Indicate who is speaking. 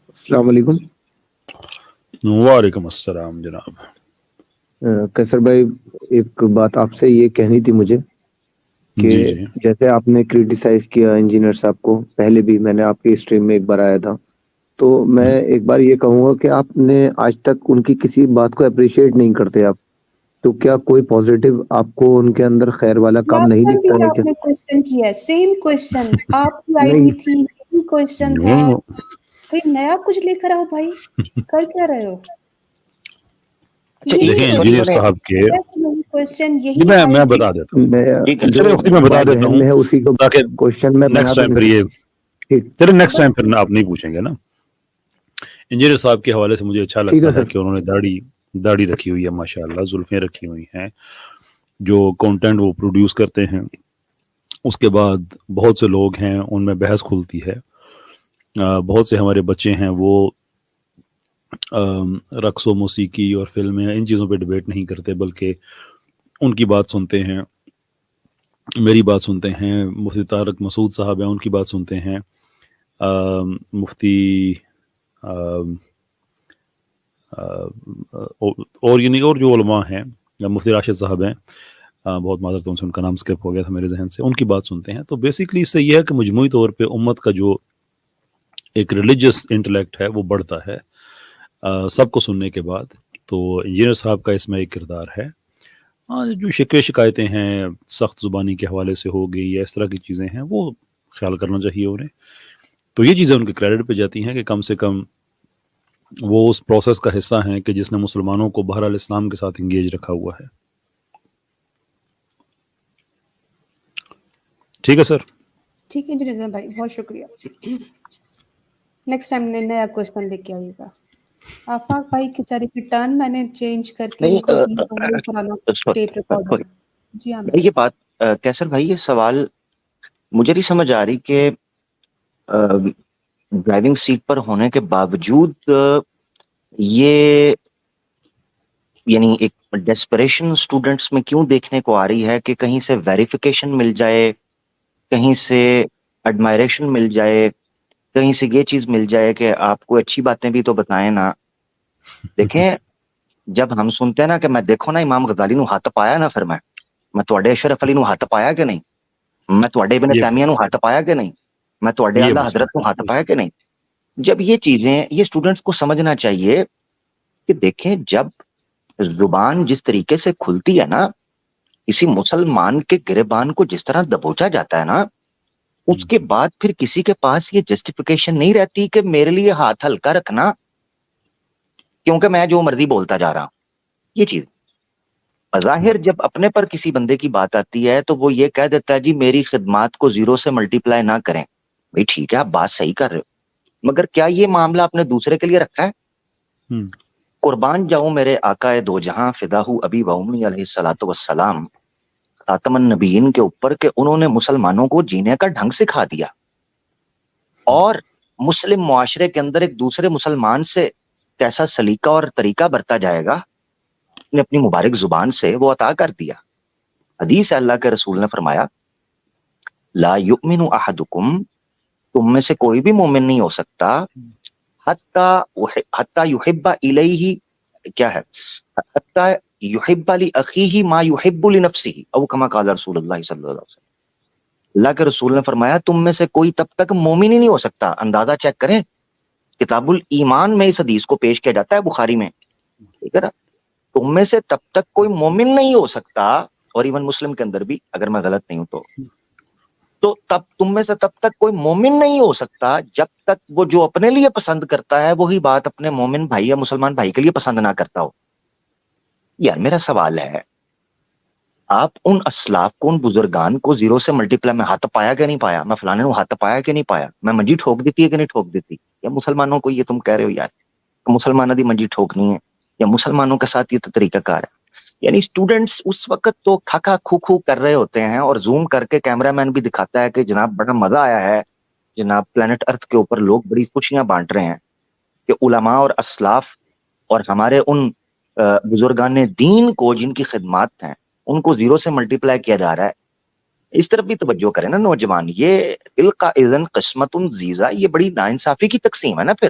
Speaker 1: السلام علیکم۔
Speaker 2: وعلیکم السلام جناب۔
Speaker 1: کیسر بھائی، ایک بات آپ سے یہ کہنی تھی مجھے کہ
Speaker 2: جی جی
Speaker 1: جیسے آپ نے کریٹیسائز کیا انجینئر صاحب کو، پہلے بھی میں نے آپ کی اسٹریم میں ایک بار آیا تھا، تو میں ایک بار یہ کہوں گا کہ آپ نے آج تک ان کی کسی بات کو اپریشیٹ نہیں کرتے آپ، تو کیا کوئی پازیٹیو آپ کو ان کے اندر خیر والا کام
Speaker 3: لاسٹ
Speaker 1: نہیں
Speaker 3: ٹائم
Speaker 1: دکھتا
Speaker 3: بھی
Speaker 1: ہے
Speaker 3: آپ
Speaker 1: کیا؟
Speaker 3: نے کوشچن کیا ہے، سیم کوشچن آپ کی آئی
Speaker 1: نہیں
Speaker 3: ڈی تھی، یہی کوشچن تھا، کوئی نیا کچھ لے کر آؤ بھائی، کر کیا رہے ہو؟
Speaker 2: دیکھیں انجینئر صاحب کے
Speaker 3: کوشچن
Speaker 2: جی
Speaker 3: یہی
Speaker 2: میں
Speaker 3: آئے گی۔
Speaker 2: بتا دیتا ہوں،
Speaker 1: میں
Speaker 2: چلے وقتی میں بتا
Speaker 1: بات
Speaker 2: دیتا
Speaker 1: ذہن
Speaker 2: ہوں
Speaker 1: میں ہے اسی کو
Speaker 2: تاکہ
Speaker 1: کوشچن میں بنا
Speaker 2: نیکسٹ
Speaker 1: تو
Speaker 2: ٹائم پھر
Speaker 1: نہیں
Speaker 2: یہ
Speaker 1: ٹھیک
Speaker 2: چلے نیکسٹ ٹائم پھر آپ نہیں پوچھیں گے نا۔ انجینئر صاحب کے حوالے سے مجھے اچھا
Speaker 1: ٹھیک ہے
Speaker 2: لگتا ہے
Speaker 1: سر۔
Speaker 2: کہ انہوں نے داڑھی رکھی ہوئی ہے، ماشاءاللہ زلفیں رکھی ہوئی ہیں، جو کنٹینٹ وہ پروڈیوس کرتے ہیں اس کے بعد بہت سے لوگ ہیں ان میں بحث کھلتی ہے، بہت سے ہمارے بچے ہیں وہ رقص و موسیقی اور فلمیں ان چیزوں پہ ڈبیٹ نہیں کرتے، بلکہ ان کی بات سنتے ہیں، میری بات سنتے ہیں، مفتی طارق مسعود صاحب ہیں ان کی بات سنتے ہیں، مفتی اور یعنی اور جو علماء ہیں، مفتی راشد صاحب ہیں، بہت معذرت ان سے ان کا نام اسکپ ہو گیا تھا میرے ذہن سے، ان کی بات سنتے ہیں۔ تو بیسکلی اس سے یہ ہے کہ مجموعی طور پہ امت کا جو ایک ریلیجس انٹلیکٹ ہے وہ بڑھتا ہے سب کو سننے کے بعد۔ تو انجینئر صاحب کا اس میں ایک کردار ہے۔ جو شکایتیں ہیں سخت زبانی کے حوالے سے ہو گئی یا اس طرح کی چیزیں ہیں وہ خیال کرنا چاہیے انہیں، تو یہ چیزیں ان کے کریڈٹ پہ جاتی ہیں کہ کم سے کم وہ اس پروسیس کا حصہ ہیں کہ جس نے مسلمانوں کو بہرحال اسلام کے ساتھ انگیج رکھا ہوا ہے۔ ٹھیک ہے سر؟
Speaker 3: ٹھیک ہے جی رضا بھائی، بہت شکریہ۔ نیکسٹ ٹائم نیا کوشچن لے کے آئیے گا۔ آفاق بھائی کی بیچارے کی ٹرن میں نے چینج کر کے ان کو دی، وہ پرانا ٹیپ ریکارڈر۔ جی ہاں
Speaker 4: یہ بات کیسر بھائی، یہ سوال مجھے نہیں سمجھ آ رہی کہ ڈرائیونگ سیٹ پر ہونے کے باوجود یہ یعنی ایک ڈیسپریشن اسٹوڈنٹس میں کیوں دیکھنے کو آ رہی ہے کہ کہیں سے ویریفیکیشن مل جائے، کہیں سے ایڈمائریشن مل جائے، کہیں سے یہ چیز مل جائے کہ آپ کو اچھی باتیں بھی تو بتائیں نا۔ دیکھیں جب ہم سنتے ہیں نا کہ میں دیکھو نا امام غزالی نو ہاتھ پایا نا، پھر میں تواڈے اشرف علی نو ہاتھ پایا کہ نہیں، میں تواڈے ابن تیمیہ نو ہاتھ پایا کہ نہیں، میں تواڈے اعلیٰ حضرت نو ہاتھ پایا کہ نہیں۔ جب یہ چیزیں یہ اسٹوڈنٹس کو سمجھنا چاہیے کہ دیکھیں جب زبان جس طریقے سے کھلتی ہے نا، کسی مسلمان کے گریبان کو جس طرح دبوچا جاتا ہے نا، اس کے بعد پھر کسی کے پاس یہ جسٹیفیکیشن نہیں رہتی کہ میرے لیے ہاتھ ہلکا رکھنا کیونکہ میں جو مرضی بولتا جا رہا ہوں۔ یہ چیز بظاہر جب اپنے پر کسی بندے کی بات آتی ہے تو وہ یہ کہہ دیتا ہے جی میری خدمات کو زیرو سے ملٹیپلائی نہ کریں۔ بھئی ٹھیک ہے، آپ بات صحیح کر رہے ہو، مگر کیا یہ معاملہ آپ نے دوسرے کے لیے رکھا ہے؟ قربان جاؤں میرے آقا دو جہاں فدا ہو ابی و امی علیہ الصلوۃ والسلام، خاتم النبیین کے اوپر، کہ انہوں نے مسلمانوں کو جینے کا ڈھنگ سکھا دیا، اور مسلم معاشرے کے اندر ایک دوسرے مسلمان سے کیسا سلیقہ اور طریقہ برتا جائے گا نے اپنی مبارک زبان سے وہ عطا کر دیا۔ حدیث اللہ کے رسول نے فرمایا لا یؤمن احدکم، تم میں سے کوئی بھی مومن نہیں ہو سکتا حتی یحب الیہ، کیا ہے، حتی یحب لاخیہ ما یحب لنفسہ، او کما قال رسول اللہ صلی اللہ علیہ وسلم۔ اللہ کے رسول نے فرمایا تم میں سے کوئی تب تک مومن ہی نہیں ہو سکتا، اندازہ چیک کریں، کتاب الایمان میں اس حدیث کو پیش کیا جاتا ہے، بخاری میں، ٹھیک ہے نا، تم میں سے تب تک کوئی مومن نہیں ہو سکتا، اور ایون مسلم کے اندر بھی اگر میں غلط نہیں ہوں تو تب تم میں سے تب تک کوئی مومن نہیں ہو سکتا جب تک وہ جو اپنے لیے پسند کرتا ہے وہی بات اپنے مومن بھائی یا مسلمان بھائی کے لیے پسند نہ کرتا ہو۔ یار میرا سوال ہے، آپ ان اسلاف کو، ان بزرگان کو زیرو سے ملٹیپلائی میں ہاتھ پایا کہ نہیں پایا، میں فلانے کو ہاتھ پایا کہ نہیں پایا، میں منجی ٹھوک دیتی ہے کہ نہیں ٹھوک دیتی، یا مسلمانوں کو یہ تم کہہ رہے ہو یار مسلمانوں دی منجی ٹھوکنی ہے، یا مسلمانوں کے ساتھ یہ تو طریقہ کار ہے۔ یعنی اسٹوڈنٹس اس وقت تو کھا کھو کر رہے ہوتے ہیں، اور زوم کر کے کیمرہ مین بھی دکھاتا ہے کہ جناب بڑا مزہ آیا ہے، جناب پلانٹ ارتھ کے اوپر لوگ بڑی خوشیاں بانٹ رہے ہیں کہ علماء اور اسلاف اور ہمارے ان بزرگان دین کو جن کی خدمات ہیں ان کو زیرو سے ملٹیپلائی کیا جا رہا ہے۔ اس طرف بھی توجہ کریں نا نوجوان، یہ القا اذن قسمت ضیزہ، یہ بڑی ناانصافی کی تقسیم ہے نا۔ پھر